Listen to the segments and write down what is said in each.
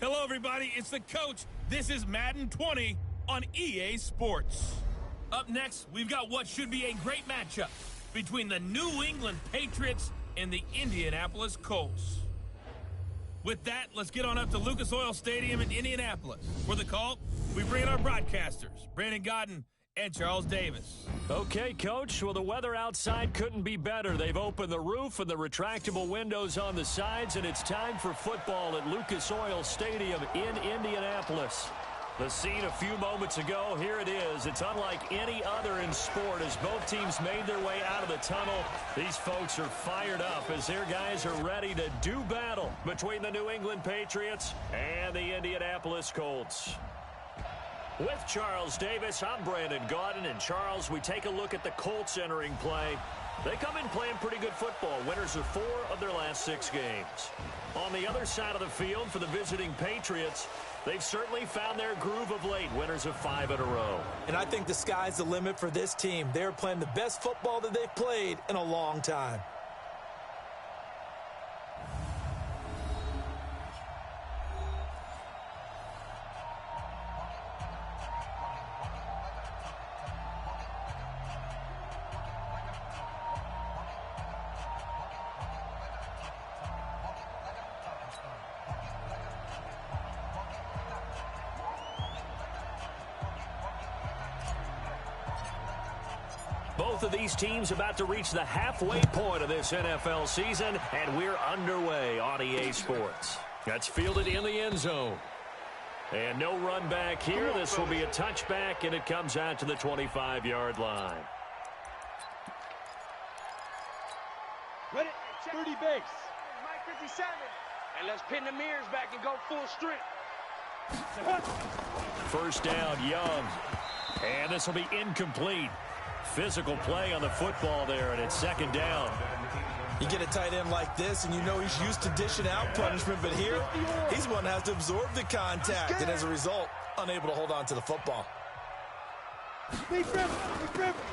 Hello, everybody. It's the coach. This is Madden 20 on EA Sports. Up next, we've got what should be a great matchup between the New England Patriots and the Indianapolis Colts. With that, let's get on up to Lucas Oil Stadium in Indianapolis. For the call, we bring in our broadcasters, Brandon Godden and Charles Davis. Okay, Coach. Well, the weather outside couldn't be better. They've opened the roof and the retractable windows on the sides, and it's time for football at Lucas Oil Stadium in Indianapolis. The scene a few moments ago, here it is. It's unlike any other in sport as both teams made their way out of the tunnel. These folks are fired up as their guys are ready to do battle between the New England Patriots and the Indianapolis Colts. With Charles Davis, I'm Brandon Godden. And Charles, we take a look at the Colts entering play. They come in playing pretty good football. Winners of 4 of their last 6 games. On the other side of the field for the visiting Patriots, they've certainly found their groove of late. Winners of 5 in a row. And I think the sky's the limit for this team. They're playing the best football that they've played in a long time. Both of these teams about to reach the halfway point of this NFL season, and we're underway on EA Sports. That's fielded in the end zone. And no run back here. This will be a touchback, and it comes out to the 25-yard line. Ready? 30 base. Mike 57. And let's pin the mirrors back and go full strength. First down, Young. And this will be incomplete. Physical play on the football there, and it's second down. You get a tight end like this, and you know he's used to dishing out punishment, but here, he's one that has to absorb the contact, and as a result, unable to hold on to the football.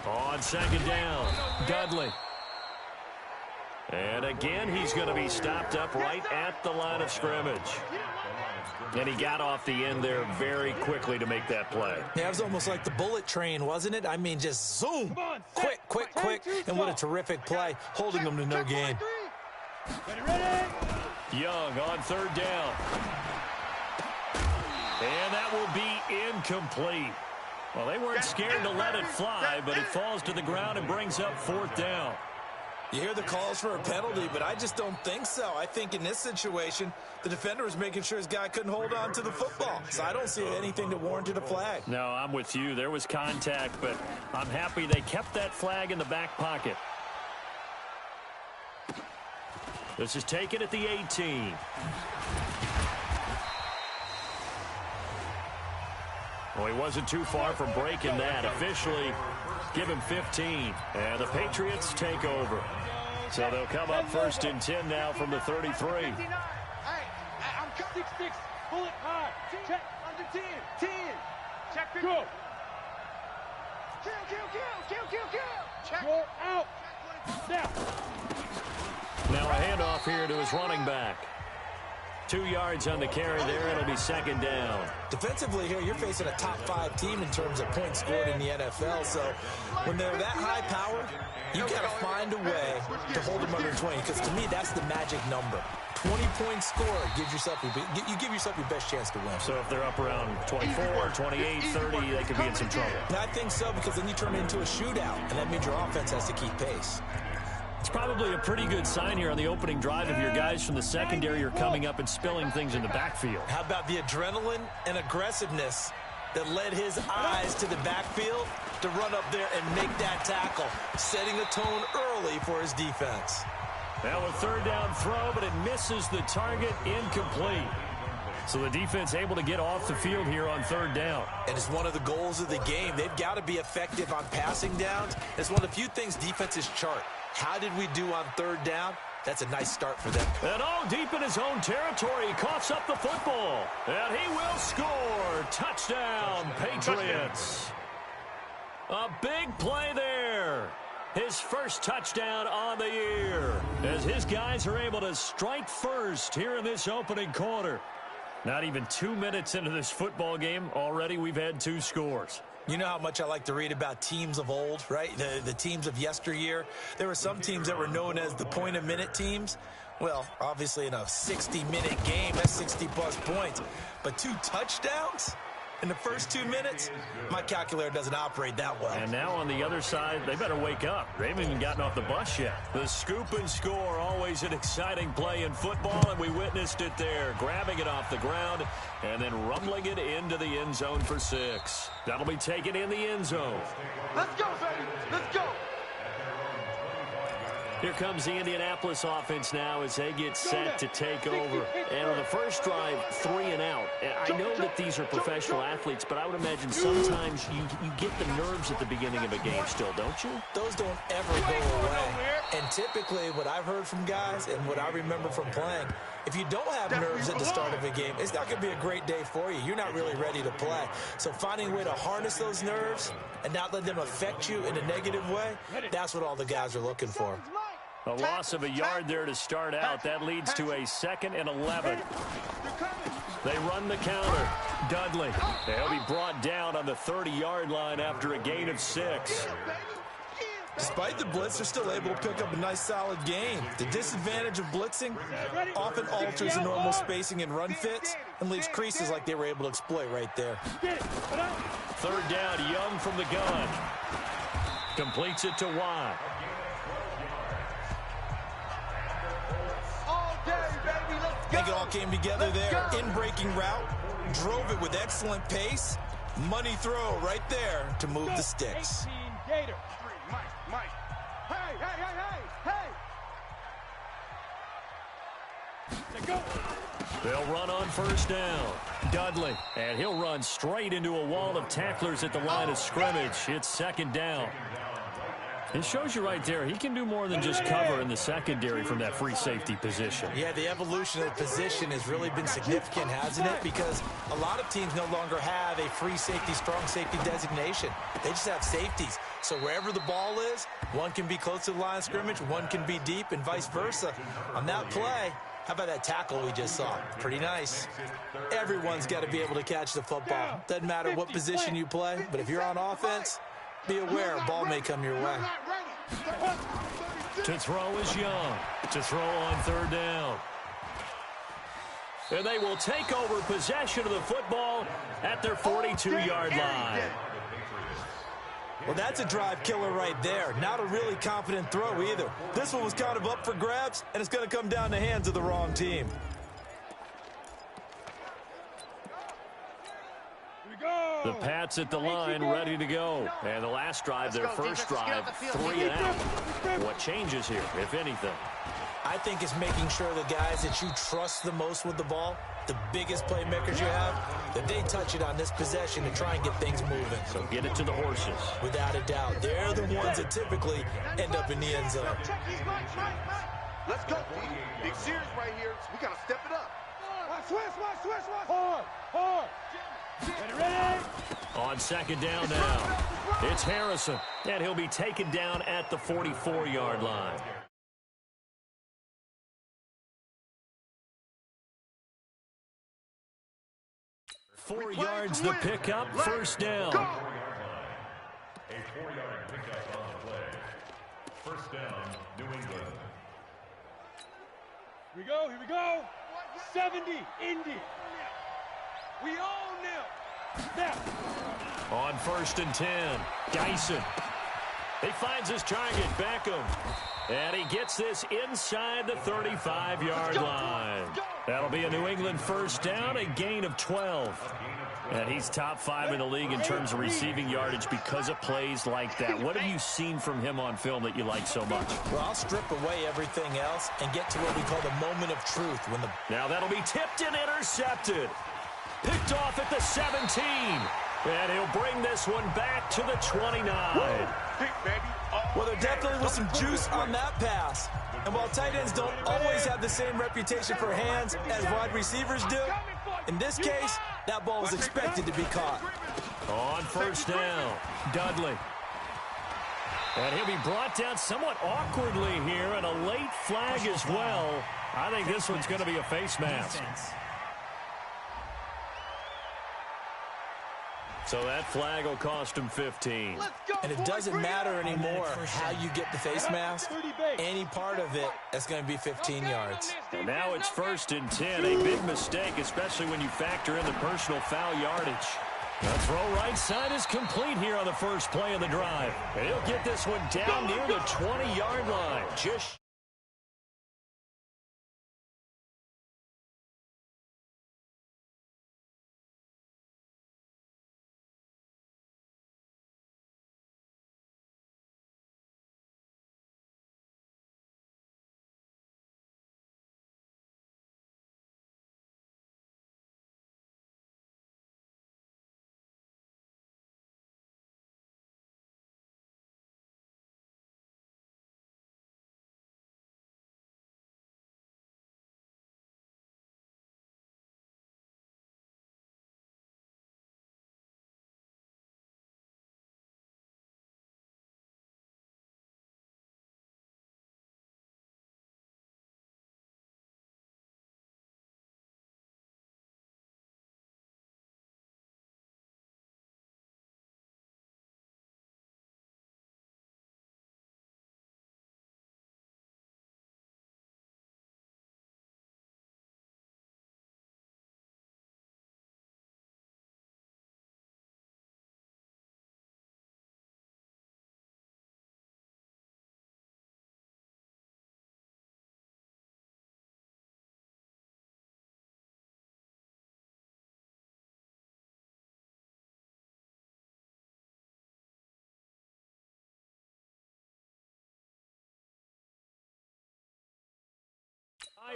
On second down, Dudley. And again, he's going to be stopped up right at the line of scrimmage. And he got off the end there very quickly to make that play. Yeah, it was almost like the bullet train, wasn't it? I mean, just zoom. Quick, quick, quick. And what a terrific play, holding him to no gain. Young on third down. And that will be incomplete. Well, they weren't scared to let it fly, but it falls to the ground and brings up fourth down. You hear the calls for a penalty, but I just don't think so. I think in this situation, the defender was making sure his guy couldn't hold on to the football. So I don't see anything that warranted a flag. No, I'm with you. There was contact, but I'm happy they kept that flag in the back pocket. This is taken at the 18. Well, he wasn't too far from breaking that. Officially, give him 15. And the Patriots take over. So they'll come up first and 10 now from the 33. Hey, I'm 6'6", pull it high. Check, under 10, 10. Check, go. Kill. Check. Roll out. Now a handoff here to his running back. 2 yards on the carry there. It'll be second down. Defensively here, you're facing a top 5 team in terms of points scored in the NFL. So when they're that high powered, you got to find a way to hold them under 20. Because to me, that's the magic number. 20-point score gives yourself you give yourself your best chance to win. So if they're up around 24, 28, 30, they could be in some trouble. I think so, because then you turn it into a shootout, and that means your offense has to keep pace. It's probably a pretty good sign here on the opening drive if your guys from the secondary are coming up and spilling things in the backfield. How about the adrenaline and aggressiveness that led his eyes to the backfield to run up there and make that tackle, setting a tone early for his defense. Now a third down throw, but it misses the target, incomplete. So the defense able to get off the field here on third down. And it's one of the goals of the game. They've got to be effective on passing downs. It's one of the few things defenses chart. How did we do on third down? That's a nice start for them. And all deep in his own territory, he coughs up the football. And he will score. Touchdown, Patriots. A big play there. His first touchdown on the year as his guys are able to strike first here in this opening quarter. Not even 2 minutes into this football game, already we've had 2 scores. You know how much I like to read about teams of old, right? The teams of yesteryear. There were some teams that were known as the point-a-minute teams. Well, obviously in a 60-minute game, that's 60-plus points. But 2 touchdowns in the first 2 minutes? My calculator doesn't operate that well. And now on the other side, they better wake up. They haven't even gotten off the bus yet. The scoop and score, always an exciting play in football, and we witnessed it there. Grabbing it off the ground and then rumbling it into the end zone for 6. That'll be taken in the end zone. Let's go, baby. Let's go. Here comes the Indianapolis offense now as they get set to take over. And on the first drive, 3 and out. I know that these are professional athletes, but I would imagine sometimes you get the nerves at the beginning of a game still, don't you? Those don't ever go away. And typically what I've heard from guys and what I remember from playing, if you don't have nerves at the start of a game, it's not going to be a great day for you. You're not really ready to play. So finding a way to harness those nerves and not let them affect you in a negative way, that's what all the guys are looking for. A loss of a yard there to start out. That leads to a 2nd and 11. They run the counter. Dudley. They'll be brought down on the 30-yard line after a gain of 6. Despite the blitz, they're still able to pick up a nice, solid gain. The disadvantage of blitzing often alters the normal spacing and run fits and leaves creases like they were able to exploit right there. 3rd down, Young from the gun. Completes it to Watt. I think it all came together there. In-breaking route, drove it with excellent pace. Money throw right there to move the sticks. 18 Gator. 3, Mike. Hey, hey, hey, hey, hey. Let's go. They'll run on 1st down. Dudley, and he'll run straight into a wall of tacklers at the line of scrimmage. It's 2nd down. It shows you right there, he can do more than just cover in the secondary from that free safety position. Yeah, the evolution of the position has really been significant, hasn't it? Because a lot of teams no longer have a free safety, strong safety designation. They just have safeties. So wherever the ball is, one can be close to the line of scrimmage, one can be deep, and vice versa. On that play, how about that tackle we just saw? Pretty nice. Everyone's got to be able to catch the football. Doesn't matter what position you play, but if you're on offense, be aware a ball may come your way. To throw is Young. To throw on 3rd down. And they will take over possession of the football at their 42-yard line. Well, that's a drive killer right there. Not a really confident throw either. This one was kind of up for grabs, and it's going to come down the hands of the wrong team. The Pats at the line, ready to go. And the last drive, their first drive, 3 and out. What changes here, if anything? I think it's making sure the guys that you trust the most with the ball, the biggest playmakers you have, that they touch it on this possession to try and get things moving. So get it to the horses. Without a doubt. They're the ones that typically end up in the end zone. Let's go. Big series right here. So we got to step it up. Switch. Hard. Ready? On 2nd down now, it's Harrison, and he'll be taken down at the 44-yard line. 4 yards the pickup, 1st down. A 4-yard pickup on the play. 1st down, New England. Here we go. 70, Indy. We own them. Now. On 1st and 10, Dyson. He finds his target, Beckham. And he gets this inside the 35-yard line. That'll be a New England 1st down, a gain of 12. And he's top 5 in the league in terms of receiving yardage because of plays like that. What have you seen from him on film that you like so much? Well, I'll strip away everything else and get to what we call the moment of truth. Now that'll be tipped and intercepted. Picked off at the 17. And he'll bring this one back to the 29. Well, there definitely was some juice on that pass. And while tight ends don't always have the same reputation for hands as wide receivers do, in this case, that ball was expected to be caught. On 1st down, Dudley. And he'll be brought down somewhat awkwardly here, and a late flag as well. I think this one's going to be a face mask. So that flag will cost him 15. And it doesn't matter anymore how you get the face mask. Any part of it, that's going to be 15 yards. And now it's 1st and 10. A big mistake, especially when you factor in the personal foul yardage. The throw right side is complete here on the first play of the drive. And he'll get this one down near the 20-yard line. Just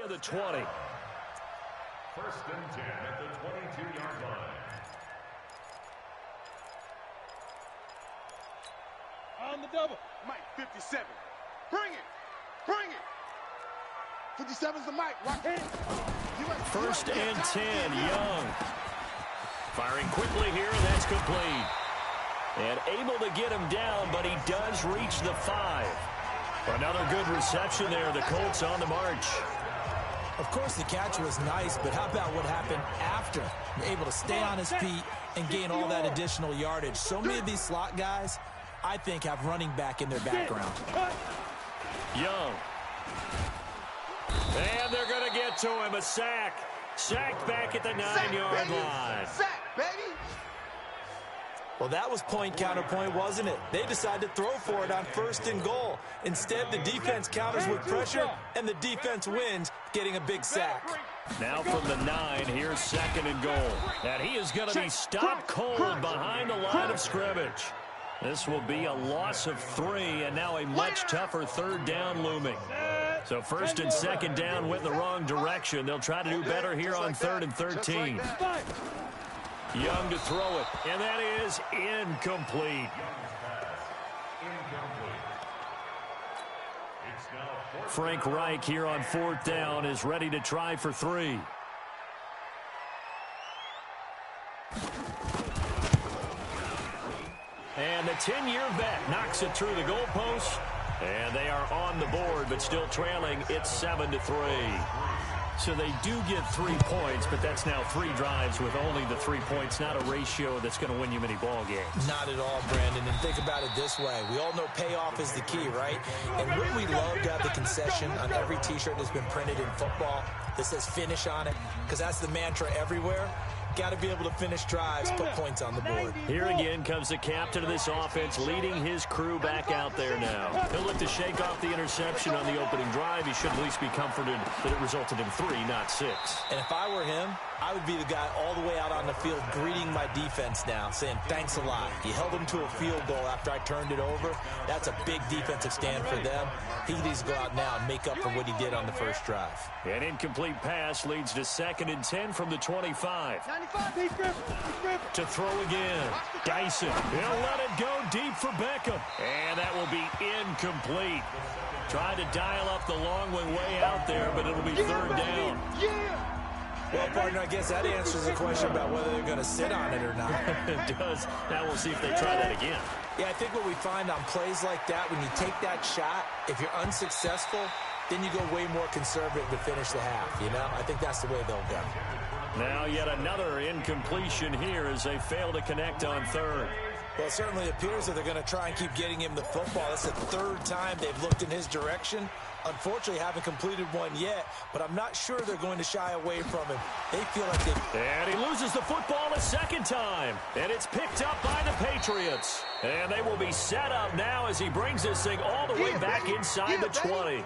of the 20. 1st and 10 at the 22-yard line. On the double. Mike, 57. Bring it. Bring it. 57's the Mike. Rock it. 1st and 10, Young. Firing quickly here, and that's complete. And able to get him down, but he does reach the 5. Another good reception there. The Colts on the march. Of course, the catch was nice, but how about what happened after? Able to stay on his feet and gain all that additional yardage. So many of these slot guys, I think, have running back in their background. Young. And they're going to get to him. A sack. Sacked back at the 9-yard line. Sack, baby. Well, that was point counterpoint, wasn't it? They decided to throw for it on 1st and goal. Instead, the defense counters with pressure, and the defense wins, getting a big sack. Now from the 9, here's 2nd and goal. And he is going to be stopped cold behind the line of scrimmage. This will be a loss of 3, and now a much tougher 3rd down looming. So 1st and 2nd down went in the wrong direction. They'll try to do better here on 3rd and 13. Young to throw it, and that is incomplete. Frank Reich here on 4th down is ready to try for 3. And the 10-year vet knocks it through the goalpost, and they are on the board, but still trailing. It's 7-3. So they do get 3 points, but that's now 3 drives with only the 3 points, not a ratio that's going to win you many ball games. Not at all, Brandon. And think about it this way. We all know payoff is the key, right? And wouldn't we love to have the concession on every T-shirt that's been printed in football that says finish on it? Because that's the mantra everywhere. Got to be able to finish drives, put points on the board. Here again comes the captain of this offense, leading his crew back out there now. He'll look to shake off the interception on the opening drive. He should at least be comforted that it resulted in 3, not 6. And if I were him, I would be the guy all the way out on the field greeting my defense now, saying thanks a lot. You held them to a field goal after I turned it over. That's a big defensive stand for them. He needs to go out now and make up for what he did on the first drive. An incomplete pass leads to 2nd and 10 from the 25. To throw again. Dyson. He'll let it go deep for Beckham. And that will be incomplete. Tried to dial up the long way out there, but it'll be 3rd down. Well, partner, I guess that answers the question about whether they're going to sit on it or not. It does. Now we'll see if they try that again. Yeah, I think what we find on plays like that, when you take that shot, if you're unsuccessful, then you go way more conservative to finish the half, you know? I think that's the way they'll go. Now yet another incompletion here as they fail to connect on third. Well, it certainly appears that they're going to try and keep getting him the football. That's the third time they've looked in his direction. Unfortunately, haven't completed one yet, but I'm not sure they're going to shy away from him. They feel like they... And he loses the football a second time. And it's picked up by the Patriots. And they will be set up now as he brings this thing all the way back inside the 20.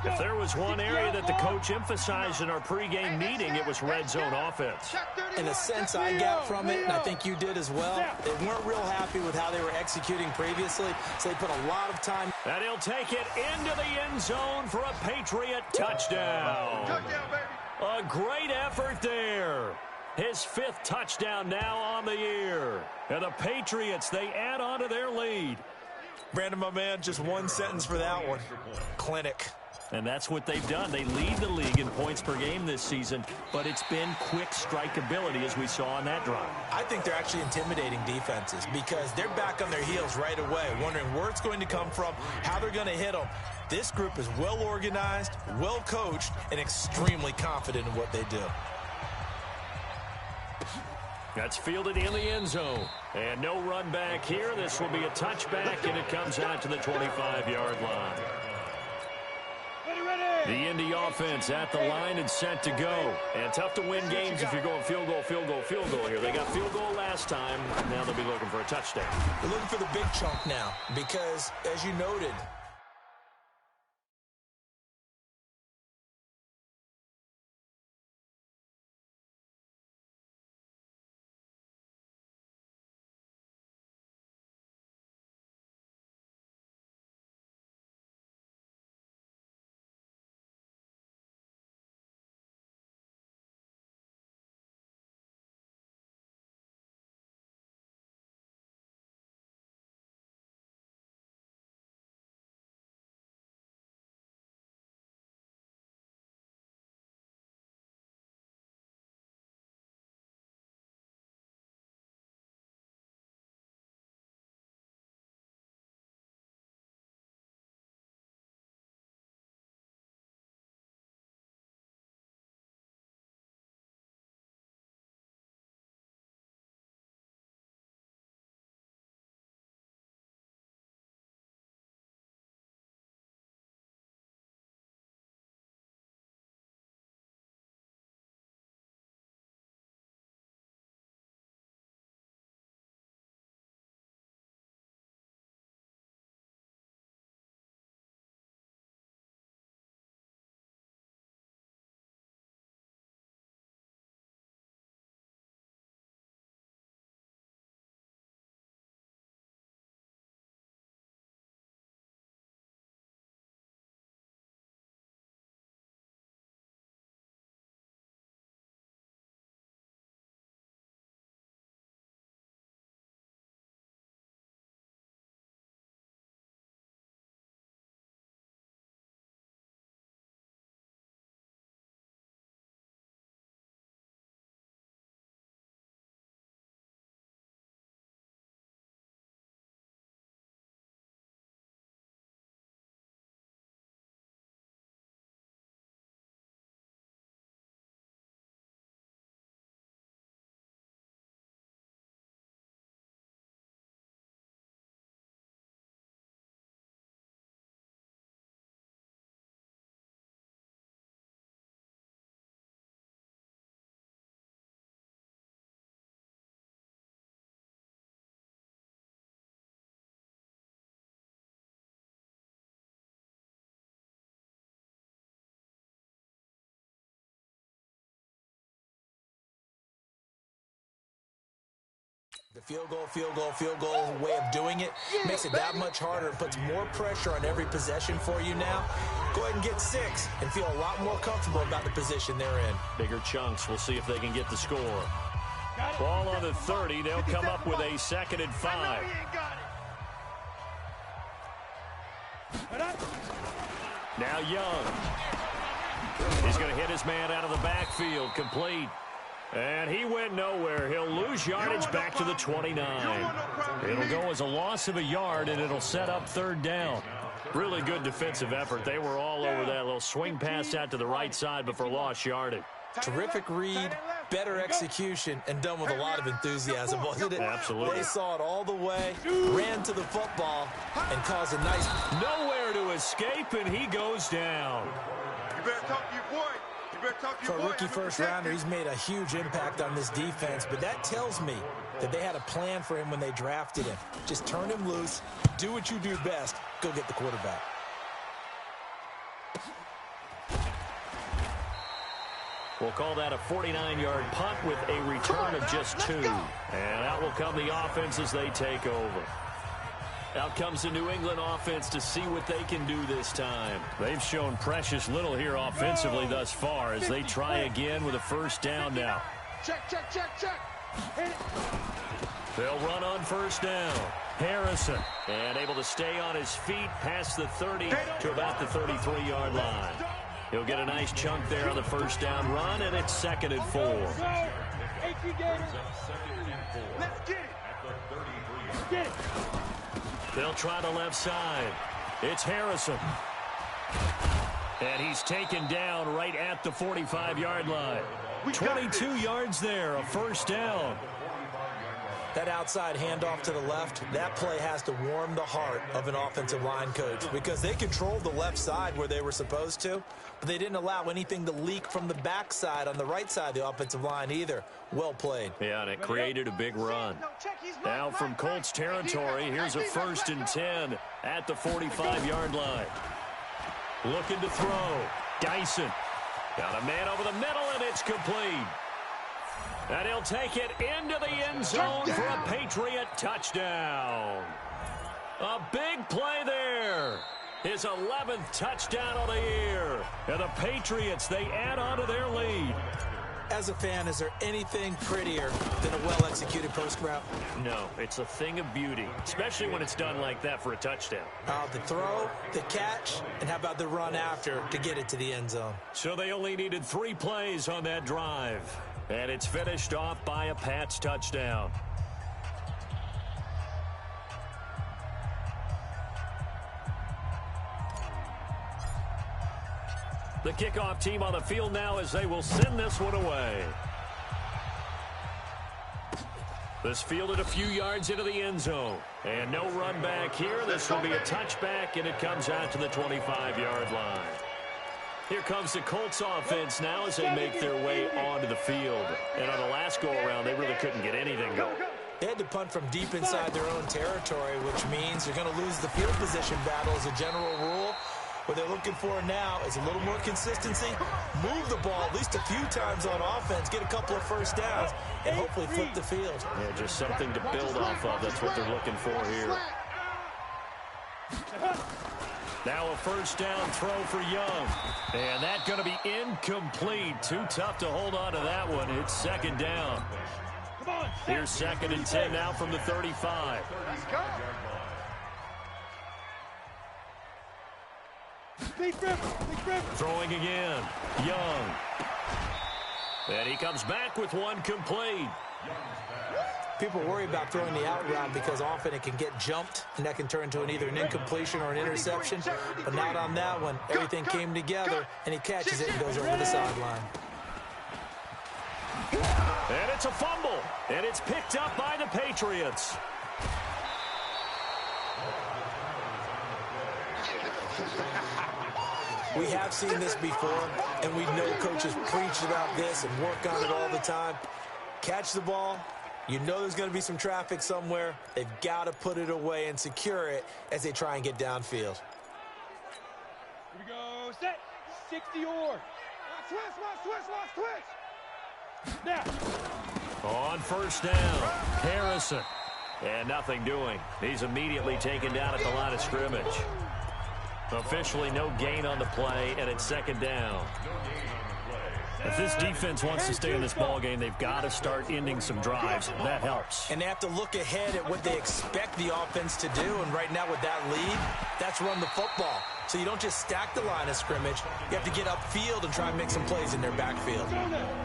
If there was one area that the coach emphasized in our pregame meeting, it was red zone offense. In a sense, I got from it, and I think you did as well, they weren't real happy with how they were executing previously, so they put a lot of time. And he'll take it into the end zone for a Patriot touchdown. Touchdown, baby. A great effort there. His fifth touchdown now on the year. And the Patriots, they add on to their lead. Brandon, my man, just one sentence for that one. Clinic. And that's what they've done. They lead the league in points per game this season, but it's been quick strikeability as we saw on that drive. I think they're actually intimidating defenses because they're back on their heels right away, wondering where it's going to come from, how they're going to hit them. This group is well organized, well coached, and extremely confident in what they do. That's fielded in the end zone. And no run back here. This will be a touchback, and it comes out to the 25-yard line. The Indy offense at the line and set to go. And tough to win games if you're going field goal, field goal, field goal here. They got field goal last time. Now they'll be looking for a touchdown. They're looking for the big chunk now because, as you noted, the field goal way of doing it makes it that much harder and puts more pressure on every possession for you now. Go ahead and get 6 and feel a lot more comfortable about the position they're in. Bigger chunks. We'll see if they can get the score. Ball on the 30. They'll come up with a 2nd and 5. Now Young. He's going to hit his man out of the backfield. Complete. And he went nowhere. He'll lose yardage back to the 29. It'll go as a loss of a yard, and it'll set up 3rd down. Really good defensive effort. They were all over that little swing pass out to the right side, but for lost yardage. Terrific read, better execution, and done with a lot of enthusiasm, wasn't it? Absolutely. They saw it all the way, ran to the football, and caused a nice... Nowhere to escape, and he goes down. You better talk to your boy. You better talk to For your a boy. rookie first-rounder, he's made a huge impact on this defense, but that tells me that they had a plan for him when they drafted him. Just turn him loose, do what you do best, go get the quarterback. We'll call that a 49-yard punt with a return of just 2. And out will come the offense as they take over. Out comes the New England offense to see what they can do this time. They've shown precious little here offensively thus far as they try again with a first down now. Check, check, check, check. Hit it. They'll run on first down. Harrison, and able to stay on his feet past the 30 to about the 33-yard line. He'll get a nice chunk there on the first down run, and it's 2nd and 4. Let's get it. Get it. They'll try the left side. It's Harrison. And he's taken down right at the 45-yard line. 22 yards there, a first down. That outside handoff to the left, that play has to warm the heart of an offensive line coach because they controlled the left side where they were supposed to, but they didn't allow anything to leak from the backside on the right side of the offensive line either. Well played. Yeah, and it created a big run. Now from Colts territory, here's a 1st and 10 at the 45-yard line. Looking to throw. Dyson. Got a man over the middle, and it's complete. And he'll take it into the end zone for a Patriot touchdown. A big play there. His 11th touchdown of the year. And the Patriots, they add on to their lead. As a fan, is there anything prettier than a well-executed post route? No, it's a thing of beauty, especially when it's done like that for a touchdown. The throw, the catch, and how about the run after to get it to the end zone? So they only needed 3 plays on that drive. And it's finished off by a Pats touchdown. The kickoff team on the field now as they will send this one away. This fielded a few yards into the end zone. And no run back here. This will be a touchback, and it comes out to the 25-yard line. Here comes the Colts offense now as they make their way onto the field. And on the last go-around, they really couldn't get anything going. They had to punt from deep inside their own territory, which means they're going to lose the field position battle as a general rule. What they're looking for now is a little more consistency, move the ball at least a few times on offense, get a couple of first downs, and hopefully flip the field. Yeah, just something to build off of. That's what they're looking for here. Now a first down throw for Young. And that's going to be incomplete. Too tough to hold on to that one. It's 2nd down. Here's 2nd and 10 now from the 35. Throwing again. Young. And he comes back with one complete. People worry about throwing the out route because often it can get jumped, and that can turn into either an incompletion or an interception. But not on that one. Everything came together, and he catches it and goes over the sideline. And it's a fumble, and it's picked up by the Patriots. We have seen this before, and we know coaches preach about this and work on it all the time. Catch the ball. You know there's going to be some traffic somewhere. They've got to put it away and secure it as they try and get downfield. Here we go. Set. 60 or. Switch. Now. On first down, Harrison. And nothing doing. He's immediately taken down at the line of scrimmage. Officially no gain on the play, and it's 2nd down. If this defense wants to stay in this ball game, they've got to start ending some drives. That helps. And they have to look ahead at what they expect the offense to do. And right now with that lead, that's run the football. So you don't just stack the line of scrimmage. You have to get upfield and try and make some plays in their backfield.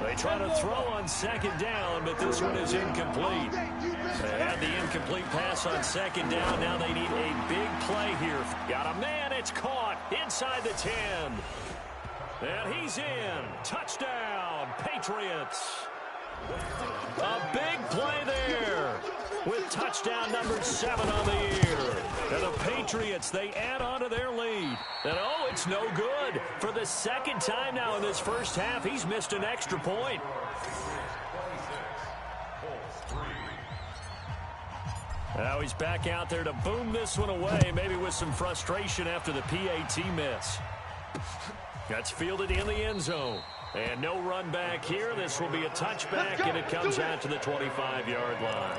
They try to throw on second down, but this one is incomplete. They had the incomplete pass on second down. Now they need a big play here. Got a man. It's caught inside the 10. And he's in. Touchdown, Patriots. A big play there with touchdown number 7 on the year. And the Patriots, they add on to their lead. And, oh, it's no good. For the second time now in this first half, he's missed an extra point. Now he's back out there to boom this one away, maybe with some frustration after the PAT miss. That's fielded in the end zone. And no run back here. This will be a touchback, and it comes out to the 25-yard line.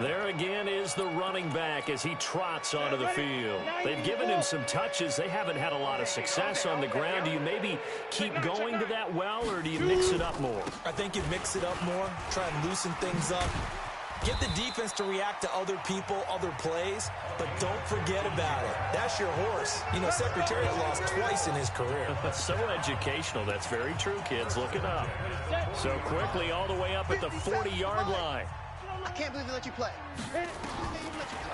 There again is the running back as he trots onto the field. They've given him some touches. They haven't had a lot of success on the ground. Do you maybe keep going to that well, or do you mix it up more? I think you mix it up more, try and loosen things up. Get the defense to react to other people, other plays, but don't forget about it. That's your horse. You know, Secretariat lost twice in his career. So educational. That's very true, kids. Look it up. So quickly all the way up at the 40-yard line. I can't believe they let you play.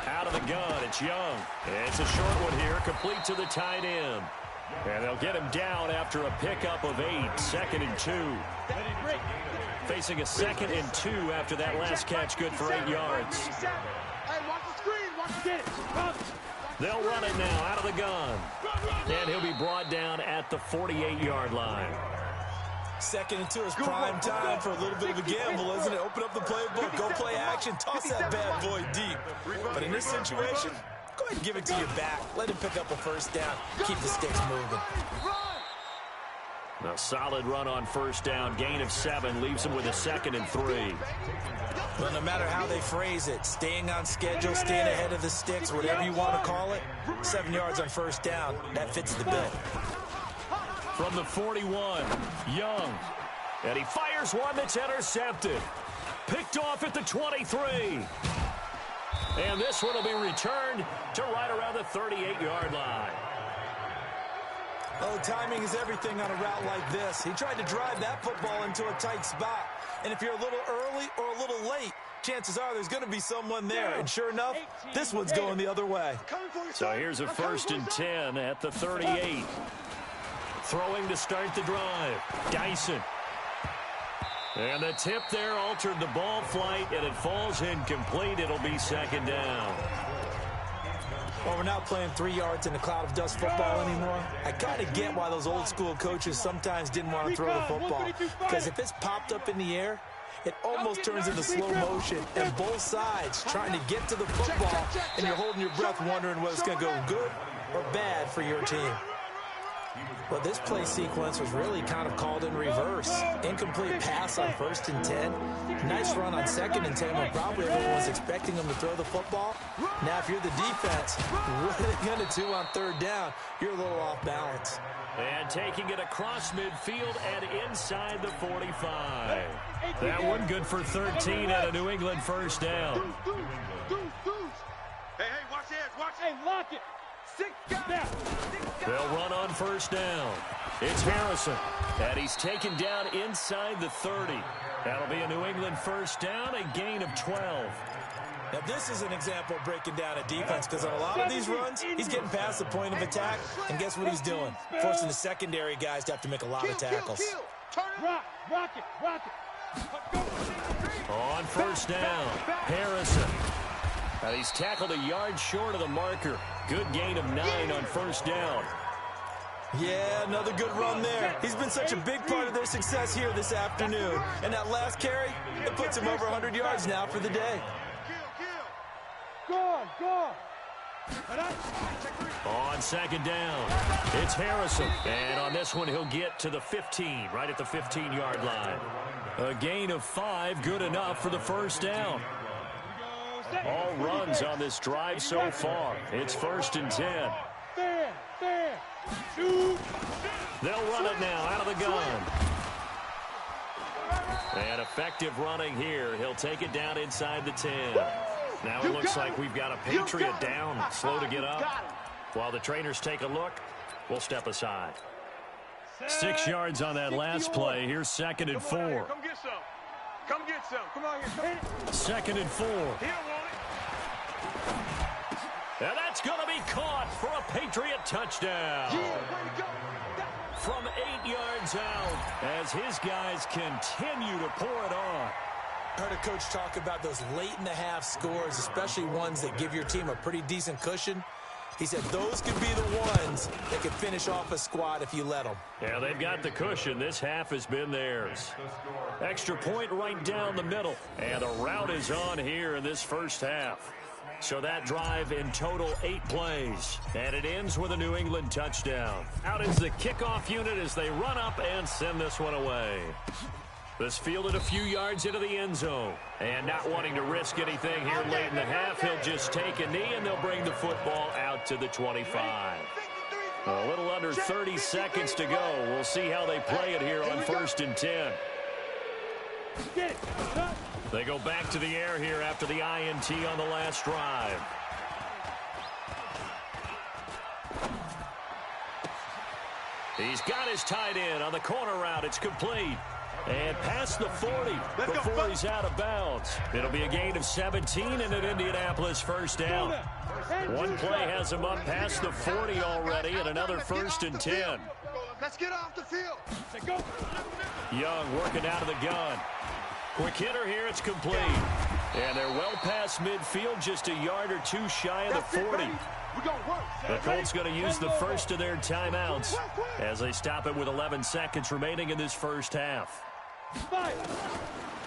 Out of the gun, it's Young. It's a short one here, complete to the tight end. And they'll get him down after a pickup of 8, 2nd and 2. Facing a 2nd and 2 after that last catch, good for 8 yards. Hey, watch the screen. Watch it. They'll run it now out of the gun. And he'll be brought down at the 48-yard line. 2nd and 2 is prime time for a little bit of a gamble, isn't it? Open up the playbook, go play action, toss that bad boy deep. But in this situation, go ahead and give it to your back. Let him pick up a first down. Keep the sticks moving. A solid run on first down. Gain of 7 leaves him with a 2nd and 3. Well, no matter how they phrase it, staying on schedule, staying ahead of the sticks, whatever you want to call it, 7 yards on first down, that fits the bill. From the 41, Young. And he fires one that's intercepted. Picked off at the 23. And this one will be returned to right around the 38-yard line. Oh, timing is everything on a route like this. He tried to drive that football into a tight spot. And if you're a little early or a little late, chances are there's going to be someone there. And sure enough, this one's going the other way. So here's a 1st and 10 at the 38. Throwing to start the drive. Dyson. And the tip there altered the ball flight, and it falls incomplete. It'll be 2nd down. Well, we're not playing 3 yards in a cloud of dust football anymore. I kind of get why those old school coaches sometimes didn't want to throw the football. Because if it's popped up in the air, it almost turns into slow motion. And both sides trying to get to the football, and you're holding your breath wondering whether it's going to go good or bad for your team. Well, this play sequence was really kind of called in reverse. Incomplete pass on 1st and 10. Nice run on 2nd and 10 when probably everyone was expecting them to throw the football. Now, if you're the defense, what are they going to do on 3rd down? You're a little off balance. And taking it across midfield and inside the 45. That one good for 13 at a New England first down. Hey, watch this. Watch it. Hey, lock it. 6 guys. They'll run on first down. It's Harrison. And he's taken down inside the 30. That'll be a New England first down, a gain of 12. Now, this is an example of breaking down a defense because on a lot of these runs, he's getting past the point of attack, and guess what he's doing? Forcing the secondary guys to have to make a lot of tackles. Rock it. On first down, Harrison. And he's tackled a yard short of the marker. Good gain of 9 on first down. Yeah, another good run there. He's been such a big part of their success here this afternoon. And that last carry, it puts him over 100 yards now for the day. Go on. On 2nd down, it's Harrison. And on this one, he'll get to the 15, right at the 15-yard line. A gain of 5, good enough for the first down. All runs on this drive so far. It's 1st and 10. Fair. Shoot. They'll run it now out of the gun. And effective running here. He'll take it down inside the 10. Now it looks like we've got a Patriot down, slow to get up. While the trainers take a look, we'll step aside. 6 yards on that last play. Here's 2nd and 4. Come get some. Come get some. Come on here. 2nd and 4. He'll want it. And that's going to be caught for a Patriot touchdown. Yeah, way to go. From 8 yards out as his guys continue to pour it on. I heard a coach talk about those late-in-the-half scores, especially ones that give your team a pretty decent cushion. He said those could be the ones that could finish off a squad if you let them. Yeah, they've got the cushion. This half has been theirs. Extra point right down the middle. And the route is on here in this first half. So that drive in total 8 plays. And it ends with a New England touchdown. Out is the kickoff unit as they run up and send this one away. This fielded a few yards into the end zone. And not wanting to risk anything here late in the half, he'll just take a knee and they'll bring the football out to the 25. A little under 30 seconds to go. We'll see how they play it here on 1st and 10. They go back to the air here after the INT on the last drive. He's got his tight end on the corner route. It's complete. And past the 40 before he's out of bounds. It'll be a gain of 17 and an Indianapolis first down. One play has him up past the 40 already and another 1st and 10. Let's get off the field. Young working out of the gun. Quick hitter here, it's complete. And they're well past midfield, just a yard or two shy of the 40. The Colts going to use the first of their timeouts as they stop it with 11 seconds remaining in this first half.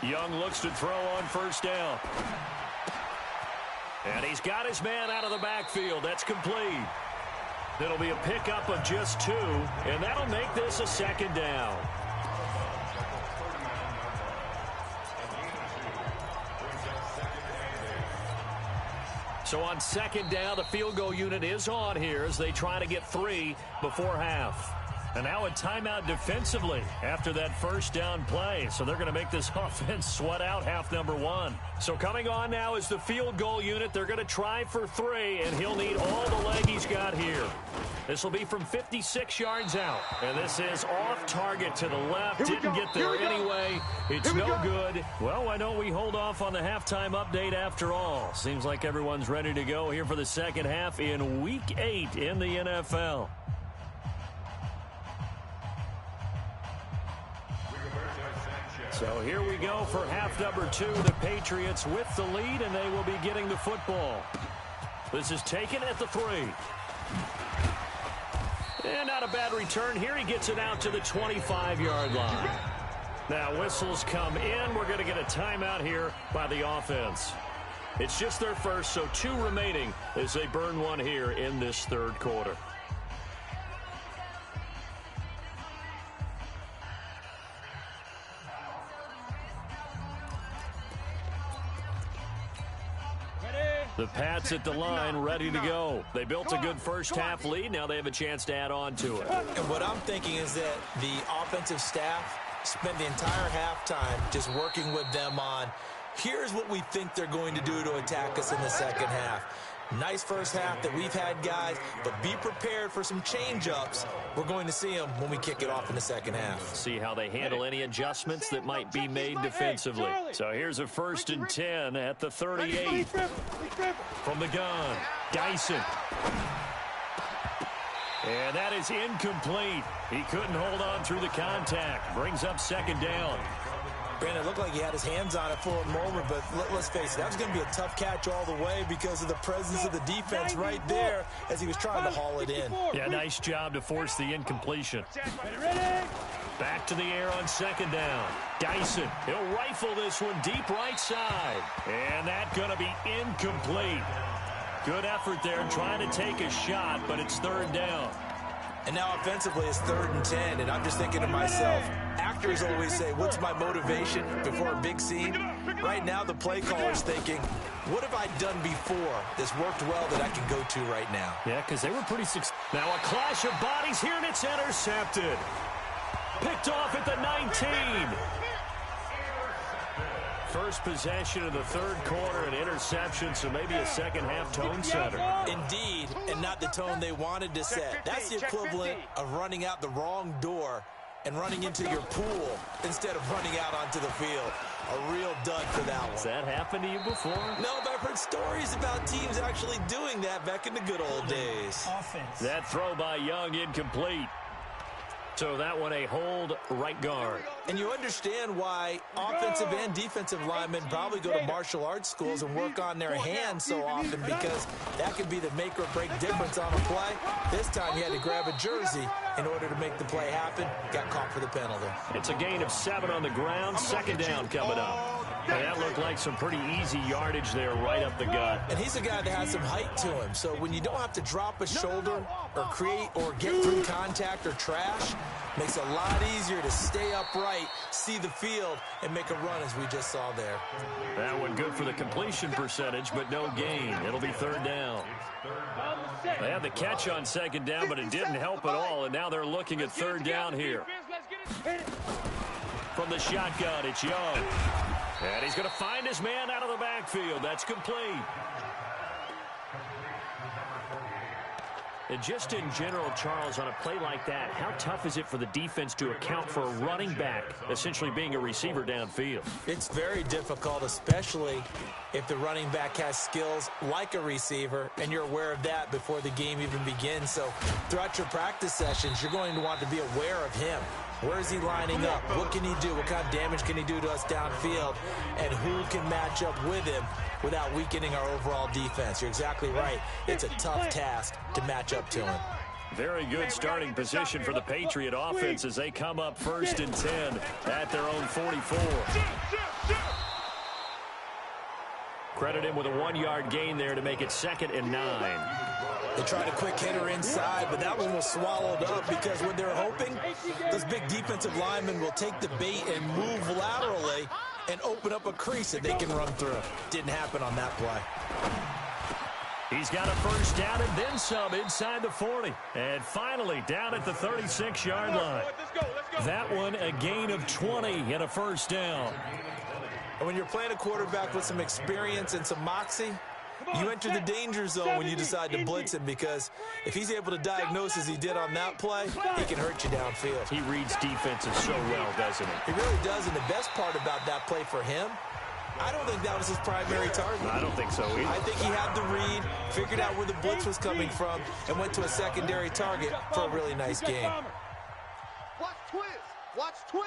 Young looks to throw on 1st down. And he's got his man out of the backfield. That's complete. It'll be a pickup of just 2, and that'll make this a 2nd down. So on 2nd down, the field goal unit is on here as they try to get 3 before half. And now a timeout defensively after that 1st down play. So they're going to make this offense sweat out half number 1. So coming on now is the field goal unit. They're going to try for 3, and he'll need all the leg he's got here. This will be from 56 yards out. And this is off target to the left. Didn't get there anyway. It's no good. Well, why don't we hold off on the halftime update after all? Seems like everyone's ready to go here for the second half in Week 8 in the NFL. So here we go for half number 2. The Patriots with the lead, and they will be getting the football. This is taken at the 3. And not a bad return here. He gets it out to the 25-yard line. Now whistles come in. We're going to get a timeout here by the offense. It's just their first, so 2 remaining as they burn one here in this 3rd quarter. The Pats at the line, ready to go. They built a good first half lead. Now they have a chance to add on to it. And what I'm thinking is that the offensive staff spent the entire halftime just working with them on, here's what we think they're going to do to attack us in the second half. Nice first half that we've had, guys, but be prepared for some change-ups. We're going to see them when we kick it off in the second half. See how they handle any adjustments that might be made defensively. So here's a 1st and 10 at the 38. From the gun, Dyson. And that is incomplete. He couldn't hold on through the contact. Brings up 2nd down. Brandon, it looked like he had his hands on it for a moment, but let's face it, that was going to be a tough catch all the way because of the presence of the defense right there as he was trying to haul it in. Yeah, nice job to force the incompletion. Back to the air on 2nd down. Dyson, he'll rifle this one deep right side. And that's going to be incomplete. Good effort there trying to take a shot, but it's 3rd down. And now offensively it's 3rd and 10, and I'm just thinking to myself, actors always say, what's my motivation before a big scene? Right now the play caller's thinking, what have I done before that's worked well that I can go to right now? Yeah, because they were pretty successful. Now a clash of bodies here, and it's intercepted. Picked off at the 19. First possession of the third quarter, an interception, so maybe a second-half tone setter. Indeed, and not the tone they wanted to set. That's the equivalent of running out the wrong door and running into your pool instead of running out onto the field. A real dud for that one. Has that happened to you before? No, but I've heard stories about teams actually doing that back in the good old days. That throw by Young incomplete. So that one a hold right guard. And you understand why offensive and defensive linemen probably go to martial arts schools and work on their hands so often, because that could be the make or break difference on a play. This time he had to grab a jersey in order to make the play happen. Got caught for the penalty. It's a gain of 7 on the ground. Second down coming up. And that looked like some pretty easy yardage there right up the gut. And he's a guy that has some height to him. So when you don't have to drop a shoulder or create or get through contact or trash, makes it a lot easier to stay upright, see the field, and make a run as we just saw there. That one good for the completion percentage, but no gain. It'll be third down. They had the catch on second down, but it didn't help at all, and now they're looking at third down here. From the shotgun, it's Young. And he's going to find his man out of the backfield. That's complete. And just in general, Charles, on a play like that, how tough is it for the defense to account for a running back essentially being a receiver downfield? It's very difficult, especially if the running back has skills like a receiver, and you're aware of that before the game even begins. So throughout your practice sessions, you're going to want to be aware of him. Where is he lining up? What can he do? What kind of damage can he do to us downfield? And who can match up with him without weakening our overall defense? You're exactly right. It's a tough task to match up to him. Very good starting position for the Patriot offense as they come up 1st and 10 at their own 44. Credit him with a 1-yard gain there to make it 2nd and 9. They tried a quick hitter inside, but that one was swallowed up because what they're hoping, those big defensive linemen will take the bait and move laterally and open up a crease that they can run through. Didn't happen on that play. He's got a first down and then some inside the 40. And finally down at the 36-yard line. That one a gain of 20 and a first down. And when you're playing a quarterback with some experience and some moxie, you enter the danger zone when you decide to blitz him, because if he's able to diagnose as he did on that play, he can hurt you downfield. He reads defenses so well, doesn't he? He really does, and the best part about that play for him, I don't think that was his primary target. I don't think so either. I think he had the read, figured out where the blitz was coming from, and went to a secondary target for a really nice game. Watch Twiz. Watch Twiz.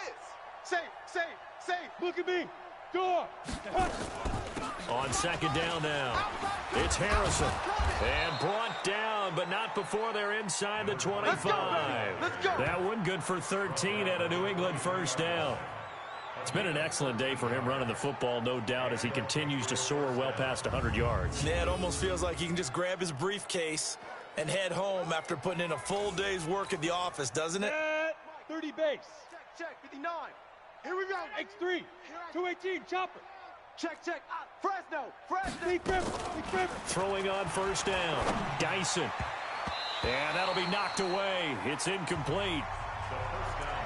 Safe, safe, safe. Look at me. Door. On second down now, it's Harrison. And brought down, but not before they're inside the 25. Let's go. That one good for 13 at a New England first down. It's been an excellent day for him running the football, no doubt, as he continues to soar well past 100 yards. Yeah, it almost feels like he can just grab his briefcase and head home after putting in a full day's work at the office, doesn't it? 30 base. Check, 59. Here we go. X3. 218, chopper. Check. Fresno. Big River. Throwing on first down, Dyson. And that'll be knocked away. It's incomplete.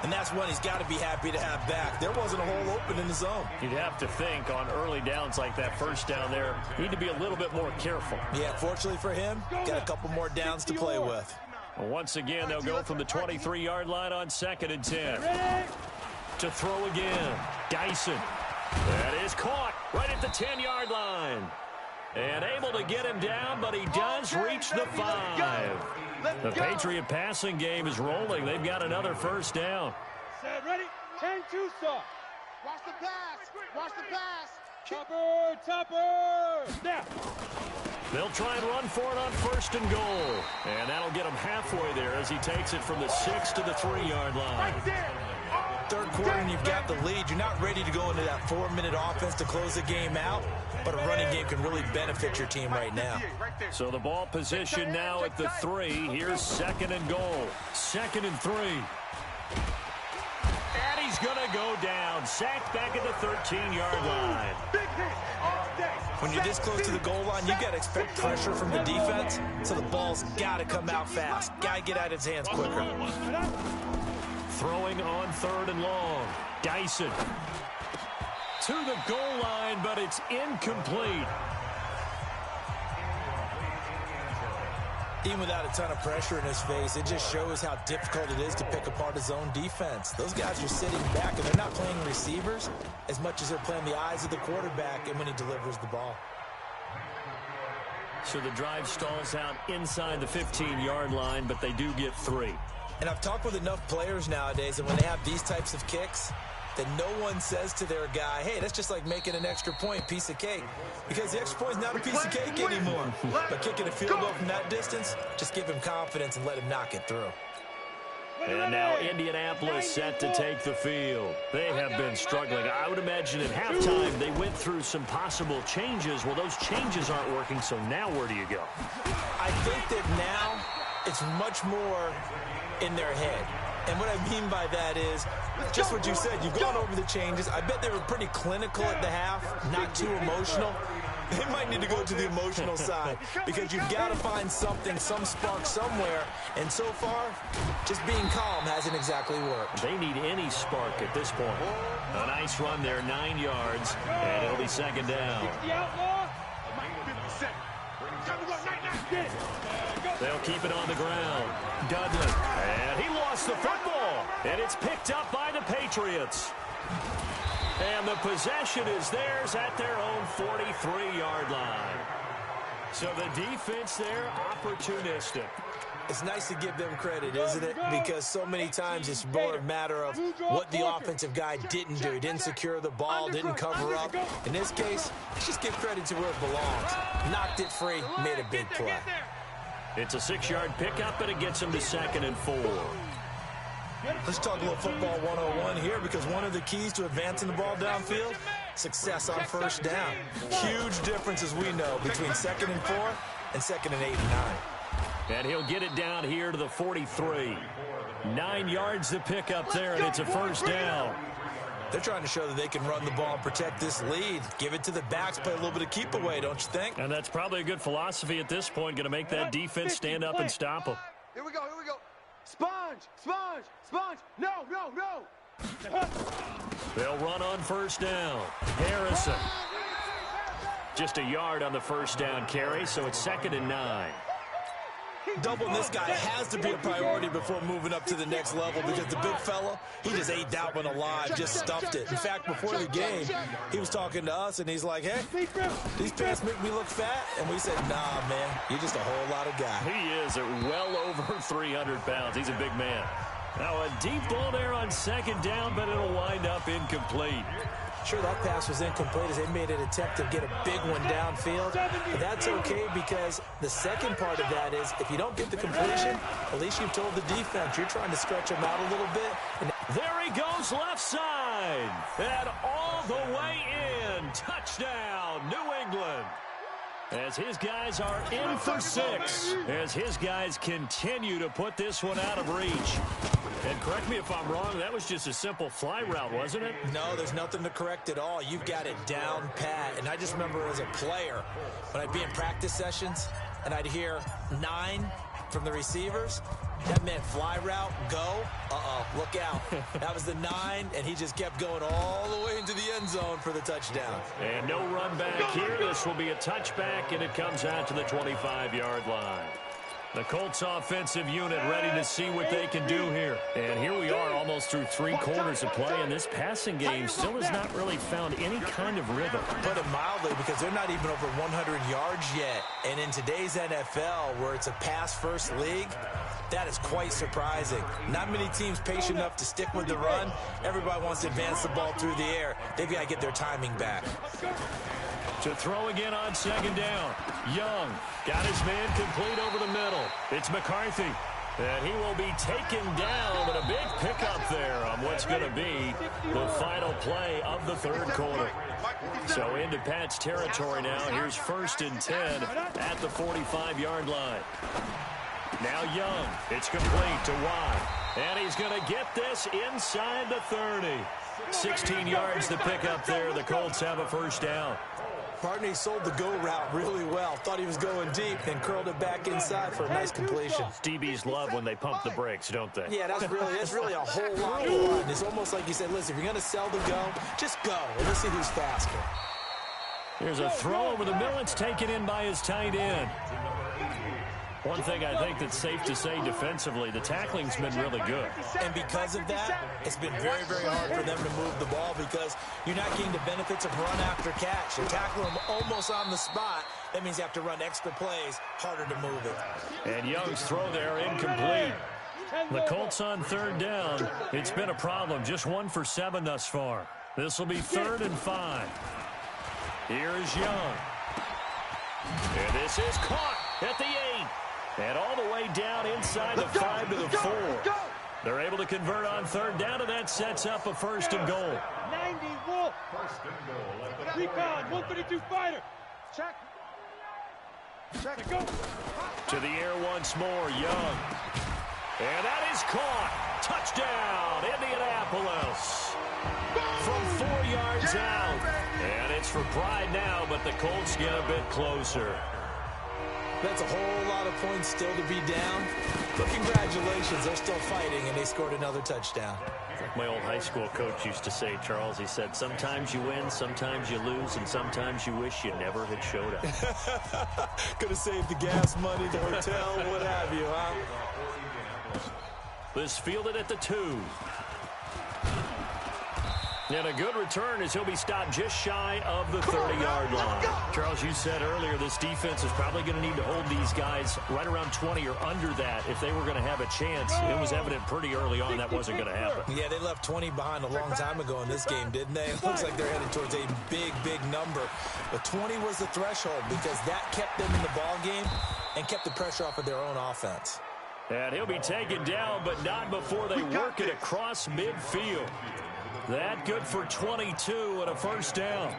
And that's one he's got to be happy to have back. There wasn't a hole open in the zone. You'd have to think on early downs like that first down there, you need to be a little bit more careful. Yeah, fortunately for him, got a couple more downs to play with. Once again, they'll go from the 23-yard line on 2nd and 10. To throw again, Dyson. That is caught right at the 10-yard line. And able to get him down, but he does reach the 5. The Patriot passing game is rolling. They've got another first down. Set, ready? 10-2 start. Watch the pass. Watch the pass. Topper. Now. They'll try and run for it on 1st and goal. And that'll get him halfway there as he takes it from the 6 to the 3-yard line. Right there. Third quarter and you've got the lead. You're not ready to go into that 4-minute offense to close the game out, but a running game can really benefit your team right now. So the ball position now at the 3. Here's 2nd and goal. 2nd and 3. And he's going to go down. Sacked back at the 13-yard line. When you're this close to the goal line, you've got to expect pressure from the defense, so the ball's got to come out fast. Got to get out of his hands quicker. Throwing on 3rd and long. Dyson. to the goal line, but it's incomplete. Even without a ton of pressure in his face, it just shows how difficult it is to pick apart his own defense. Those guys are sitting back, and they're not playing receivers as much as they're playing the eyes of the quarterback and when he delivers the ball. So the drive stalls out inside the 15-yard line, but they do get 3. And I've talked with enough players nowadays, and when they have these types of kicks, that no one says to their guy, hey, that's just like making an extra point, piece of cake. Because the extra point is not a piece of cake anymore. But kicking a field goal from that distance, just give him confidence and let him knock it through. And now Indianapolis set to take the field. They have been struggling. I would imagine at halftime they went through some possible changes. Well, those changes aren't working, so now where do you go? I think that now it's much more in their head. And what I mean by that is just what you said. You've gone over the changes. I bet they were pretty clinical at the half, not too emotional. They might need to go to the emotional side because you've got to find something, some spark somewhere. And so far, just being calm hasn't exactly worked. They need any spark at this point. A nice run there, 9 yards, and it'll be second down. They'll keep it on the ground. Dudley, and he lost the football, and it's picked up by the Patriots. And the possession is theirs at their own 43-yard line. So the defense there, opportunistic. It's nice to give them credit, isn't it? Because so many times it's more a matter of what the offensive guy didn't do. He didn't secure the ball, didn't cover up. In this case, just give credit to where it belongs. Knocked it free, made a big play. It's a 6-yard pickup, and it gets him to 2nd and 4. Let's talk a little football 101 here, because one of the keys to advancing the ball downfield, success on first down. Huge difference, as we know, between 2nd and 4 and 2nd and 8 and 9. And he'll get it down here to the 43. 9 yards to pick up there, and it's a first down. They're trying to show that they can run the ball and protect this lead. Give it to the backs, play a little bit of keep away, don't you think? And that's probably a good philosophy at this point, going to make that defense stand up and stop them. Here we go, here we go. Sponge, sponge, sponge. No, no, no. They'll run on first down. Harrison. Just a yard on the first down carry, so it's 2nd and 9. Doubling this guy has to be a priority before moving up to the next level, because the big fella, he just ate that one alive, just stuffed it. In fact, before the game, he was talking to us, and he's like, hey, these pants make me look fat. And we said, nah, man, you're just a whole lot of guy. He is at well over 300 pounds. He's a big man. Now a deep ball there on 2nd down, but it'll wind up incomplete. Sure, that pass was incomplete as they made an attempt to get a big one downfield. But that's okay, because the second part of that is if you don't get the completion, at least you've told the defense you're trying to stretch them out a little bit. And there he goes left side. And all the way in. Touchdown, New England. As his guys are in for 6. As his guys continue to put this one out of reach. And correct me if I'm wrong, that was just a simple fly route, wasn't it? No, there's nothing to correct at all. You've got it down pat. And I just remember as a player, when I'd be in practice sessions and I'd hear 9 from the receivers, that meant fly route, go, look out. That was the 9, and he just kept going all the way into the end zone for the touchdown. And no run back here. This will be a touchback, and it comes out to the 25-yard line. The Colts offensive unit ready to see what they can do here. And here we are almost through 3 quarters of play, and this passing game still has not really found any kind of rhythm. Put it mildly, because they're not even over 100 yards yet. And in today's NFL, where it's a pass-first league, that is quite surprising. Not many teams patient enough to stick with the run. Everybody wants to advance the ball through the air. They've got to get their timing back. To throw again on 2nd down. Young got his man complete over the middle. It's McCarthy. And he will be taken down, but a big pickup there on what's going to be the final play of the 3rd quarter. So into Pat's territory now. Here's 1st and 10 at the 45-yard line. Now Young. It's complete to Watt. And he's going to get this inside the 30. 16 yards to pick up there. The Colts have a first down. Partner, he sold the go route really well. Thought he was going deep, then curled it back inside for a nice completion. DBs love when they pump the brakes, don't they? Yeah, that's really a whole lot of fun. It's almost like you said, listen, if you're going to sell the go, just go. And let's see who's faster. Here's a throw over the middle. It's taken in by his tight end. One thing I think that's safe to say defensively, the tackling's been really good. And because of that, it's been very, very hard for them to move the ball because you're not getting the benefits of run after catch. You're tackling them almost on the spot. That means you have to run extra plays, harder to move it. And Young's throw there incomplete. The Colts on third down. It's been a problem. Just 1 for 7 thus far. This will be 3rd and 5. Here is Young. And this is caught at the 8. And all the way down inside the 5 to the 4. They're able to convert on third down, and that sets up a 1st and goal. 90 Wolf. 1st and goal. Recon, 132 fighter. Check. Check. Go. To the air once more, Young. And that is caught. Touchdown, Indianapolis. From 4 yards out. And it's for pride now, but the Colts get a bit closer. That's a whole lot of points still to be down. But congratulations, they're still fighting, and they scored another touchdown. Like my old high school coach used to say, Charles, he said, sometimes you win, sometimes you lose, and sometimes you wish you never had showed up. Could have saved the gas money, the hotel, what have you, huh? This fielded at the 2. And a good return as he'll be stopped just shy of the 30-yard line. Charles, you said earlier this defense is probably going to need to hold these guys right around 20 or under that if they were going to have a chance. It was evident pretty early on that wasn't going to happen. Yeah, they left 20 behind a long time ago in this game, didn't they? It looks like they're headed towards a big, big number. But 20 was the threshold because that kept them in the ball game and kept the pressure off of their own offense. And he'll be taken down, but not before they work it across midfield. That good for 22 and a 1st down.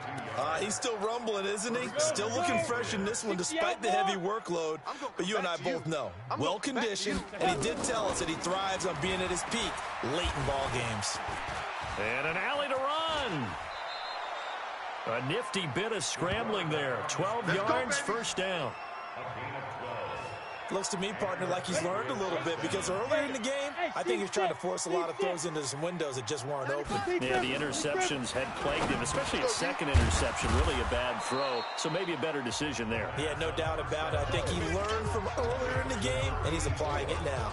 He's still rumbling, isn't he? Still looking fresh in this one despite the heavy workload. But you and I both know, well-conditioned, and he did tell us that he thrives on being at his peak late in ball games. And an alley to run. A nifty bit of scrambling there. 12 yards, 1st down. Looks to me, partner, like he's learned a little bit because earlier in the game, I think he's trying to force a lot of throws into some windows that just weren't open. Yeah, the interceptions had plagued him, especially his second interception, really a bad throw. So maybe a better decision there. Yeah, no doubt about it. I think he learned from earlier in the game, and he's applying it now.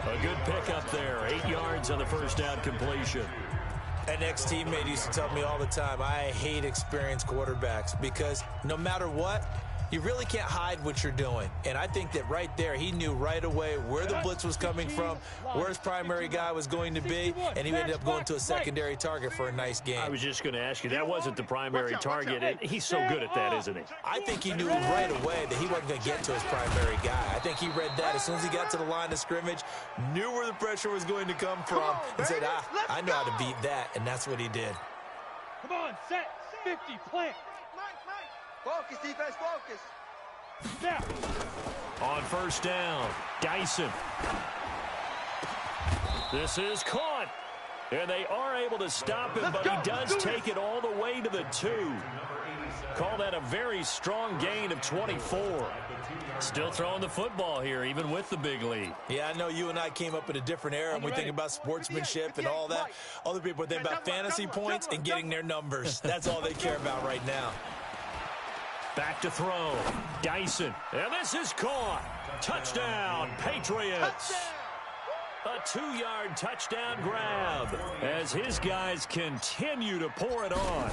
A good pickup there, 8 yards on the 1st down completion. An ex-teammate used to tell me all the time, I hate experienced quarterbacks because no matter what, you really can't hide what you're doing. And I think that right there, he knew right away where the blitz was coming from, where his primary guy was going to be, and he ended up going to a secondary target for a nice game. I was just going to ask you, that wasn't the primary target. And he's so good at that, isn't he? I think he knew right away that he wasn't going to get to his primary guy. I think he read that as soon as he got to the line of scrimmage, knew where the pressure was going to come from, and said, I know how to beat that, and that's what he did. Come on, set, 50, plant. Focus, defense, focus. Now. On 1st down, Dyson. This is caught. And they are able to stop him, but he does take it all the way to the 2. Call that a very strong gain of 24. Still throwing the football here, even with the big lead. Yeah, I know you and I came up in a different era, and we think about sportsmanship and all that. Other people think about fantasy points and getting their numbers. That's all they care about right now. Back to throw. Dyson. And this is caught. Touchdown, Patriots. A 2-yard touchdown grab as his guys continue to pour it on.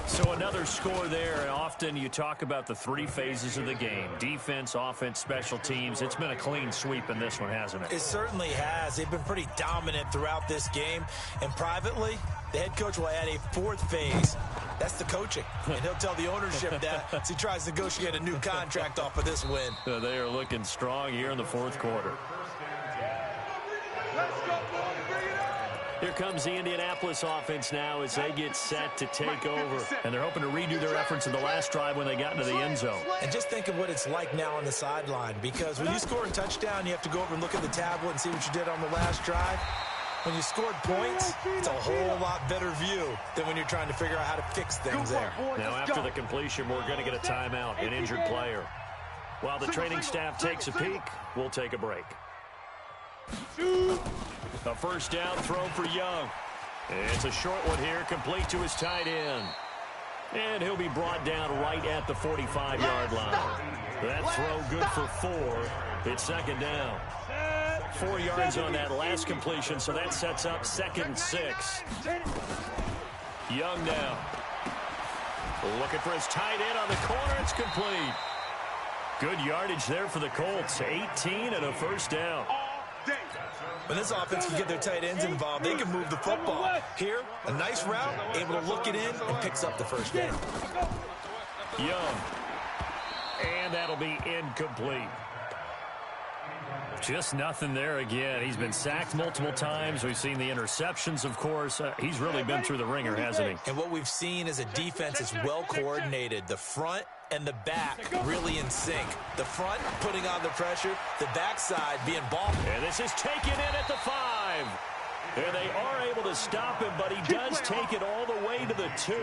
So another score there. And often you talk about the 3 phases of the game. Defense, offense, special teams. It's been a clean sweep in this one, hasn't it? It certainly has. They've been pretty dominant throughout this game. And privately, the head coach will add a 4th phase. That's the coaching. And he'll tell the ownership that as he tries to negotiate a new contract off of this win. They are looking strong here in the 4th quarter. Here comes the Indianapolis offense now as they get set to take over. And they're hoping to redo their efforts in the last drive when they got into the end zone. And just think of what it's like now on the sideline. Because when you score a touchdown, you have to go over and look at the tablet and see what you did on the last drive. When you scored points, it's a whole lot better view than when you're trying to figure out how to fix things there. Now, after the completion, we're going to get a timeout, an injured player. While the training staff takes a peek, we'll take a break. A first down throw for Young. It's a short one here, complete to his tight end. And he'll be brought down right at the 45-yard line. That throw good for 4. It's second down. 4 yards on that last completion, so that sets up 2nd and 6. Young now. Looking for his tight end on the corner. It's complete. Good yardage there for the Colts. 18 and a first down. When this offense can get their tight ends involved, they can move the football. Here, a nice route, able to look it in, and picks up the first down. Young. And that'll be incomplete. Just nothing there again. He's been sacked multiple times. We've seen the interceptions, of course. He's really been through the ringer, hasn't he? And what we've seen is a defense that's well coordinated. The front and the back really in sync. The front putting on the pressure, the backside being ball. And this is taken in at the 5. And they are able to stop him, but he does take it all the way to the 2.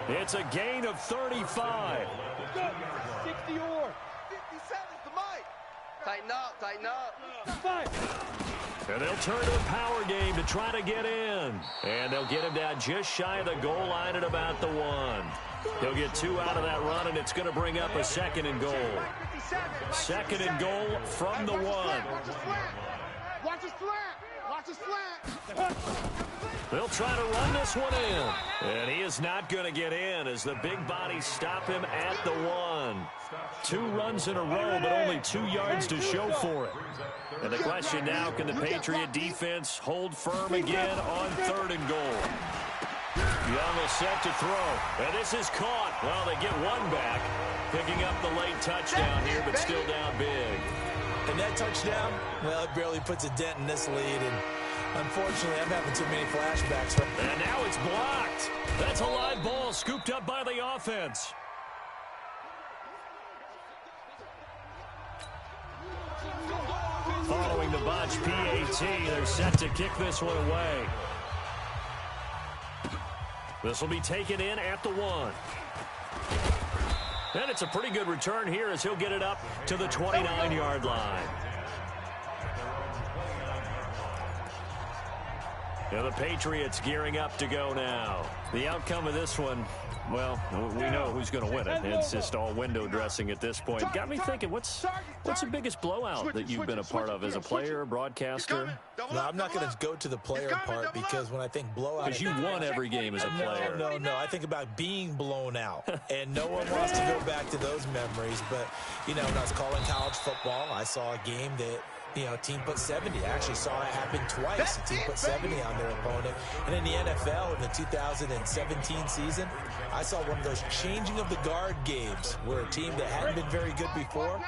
It's a gain of 35. 60 or 57's the mic. Tighten up, tighten up. 5. And they'll turn to a power game to try to get in. And they'll get him down just shy of the goal line at about the 1. They'll get 2 out of that run, and it's going to bring up a 2nd and goal. 2nd and goal from the 1. Watch his flat. Watch his flat. They'll try to run this one in. And he is not going to get in as the big bodies stop him at the 1. 2 runs in a row, but only 2 yards to show for it. And the question now, can the Patriot defense hold firm again on 3rd and goal? Young will set to throw. And this is caught. Well, they get 1 back, picking up the late touchdown here, but still down big. And that touchdown, well, it barely puts a dent in this lead. And unfortunately, I'm having too many flashbacks. And now it's blocked. That's a live ball scooped up by the offense. Following the botch PAT, they're set to kick this one away. This will be taken in at the 1. And it's a pretty good return here as he'll get it up to the 29-yard line. Now the Patriots gearing up to go now. The outcome of this one, well, we know who's going to win it. It's just all window dressing at this point. Got me thinking, what's the biggest blowout that you've been a part of as a player, broadcaster? No, I'm not going to go to the player part because when I think blowout... Because you won every game as a player. No. I think about being blown out. And no one wants to go back to those memories. But, you know, when I was calling college football, I saw a game that... You know, a team put 70. I actually saw it happen twice. A team put 70 on their opponent. And in the NFL, in the 2017 season, I saw one of those changing of the guard games where a team that hadn't been very good before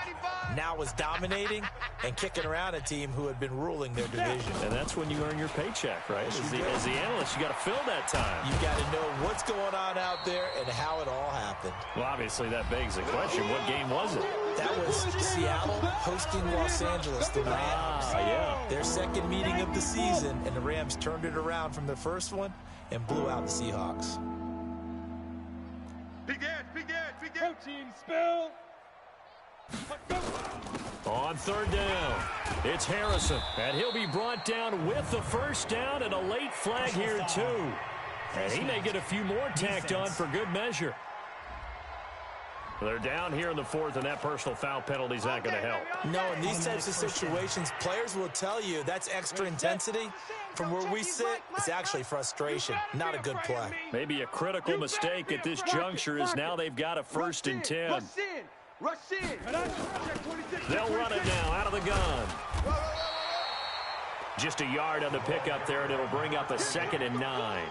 now was dominating and kicking around a team who had been ruling their division. And that's when you earn your paycheck, right? As the analyst, you got to fill that time. You got to know what's going on out there and how it all happened. Well, obviously, that begs the question, what game was it? That was Seattle hosting Los Angeles, the Rams. Yeah. Their second meeting of the season, and the Rams turned it around from the first one and blew out the Seahawks. Protein spill. On 3rd down, it's Harrison, and he'll be brought down with the first down and a late flag here, too. And he may get a few more tacked on for good measure. They're down here in the 4th, and that personal foul penalty is not going to help. No, in these types of situations, players will tell you that's extra intensity. From where we sit, it's actually frustration, not a good play. Maybe a critical mistake at this juncture is now they've got a 1st and 10. Rush in. They'll run it now out of the gun. Just a yard on the pickup there, and it'll bring up a 2nd and 9.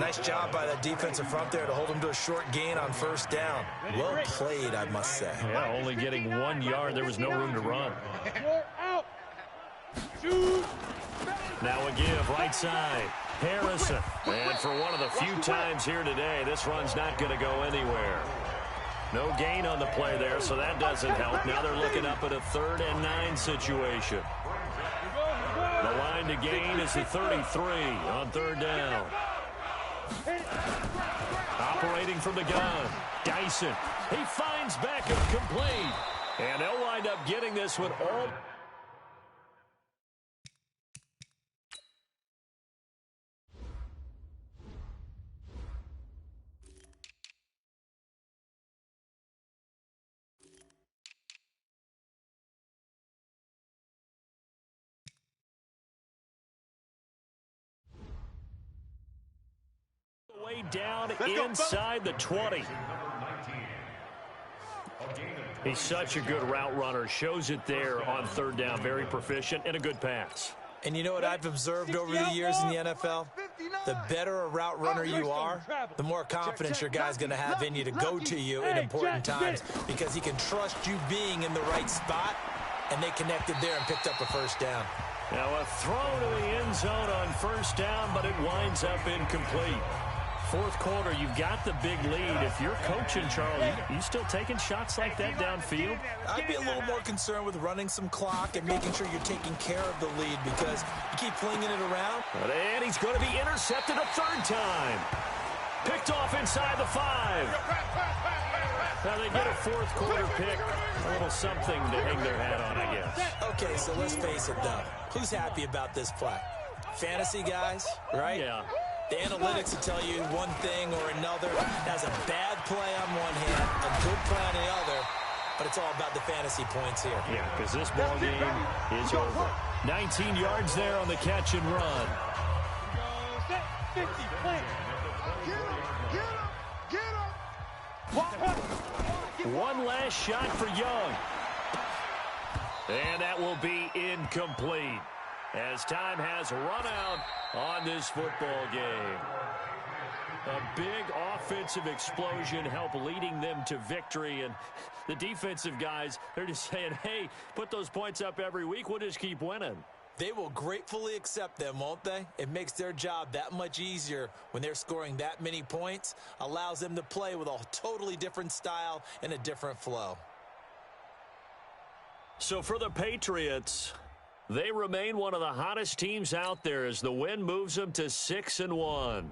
Nice job by that defensive front there to hold them to a short gain on 1st down. Well played, I must say. Yeah, only getting 1 yard. There was no room to run. Out. Shoot. Now a give right side. Harrison. And for one of the few times here today, this run's not going to go anywhere. No gain on the play there, so that doesn't help. Now they're looking up at a 3rd and 9 situation. The line to gain is the 33 on third down. Operating from the gun, Dyson. He finds Beckham complete. And they'll wind up getting this one all. Way down inside the 20. He's such a good route runner. Shows it there on third down. Very proficient and a good pass. And you know what I've observed over the years in the NFL? The better a route runner you are, the more confidence your guy's going to have in you to go to you in important times because he can trust you being in the right spot, and they connected there and picked up a first down. Now a throw to the end zone on first down, but it winds up incomplete. Fourth quarter, you've got the big lead. If you're coaching, Charlie, you still taking shots like that downfield? I'd be a little more concerned with running some clock and making sure you're taking care of the lead because you keep flinging it around. And he's going to be intercepted a third time. Picked off inside the 5. Now they get a fourth quarter pick. A little something to hang their hat on, I guess. Okay, so let's face it, though. Who's happy about this play? Fantasy guys, right? Yeah. The analytics will tell you one thing or another. That's a bad play on one hand, a good play on the other, but it's all about the fantasy points here. Yeah, because this ball game is over. 19 yards there on the catch and run. 50, play. Get him. One last shot for Young. And that will be incomplete as time has run out on this football game. A big offensive explosion helped leading them to victory, and the defensive guys, they're just saying, hey, put those points up every week, we'll just keep winning. They will gratefully accept them, won't they? It makes their job that much easier when they're scoring that many points, allows them to play with a totally different style and a different flow. So for the Patriots, they remain one of the hottest teams out there as the win moves them to 6-1.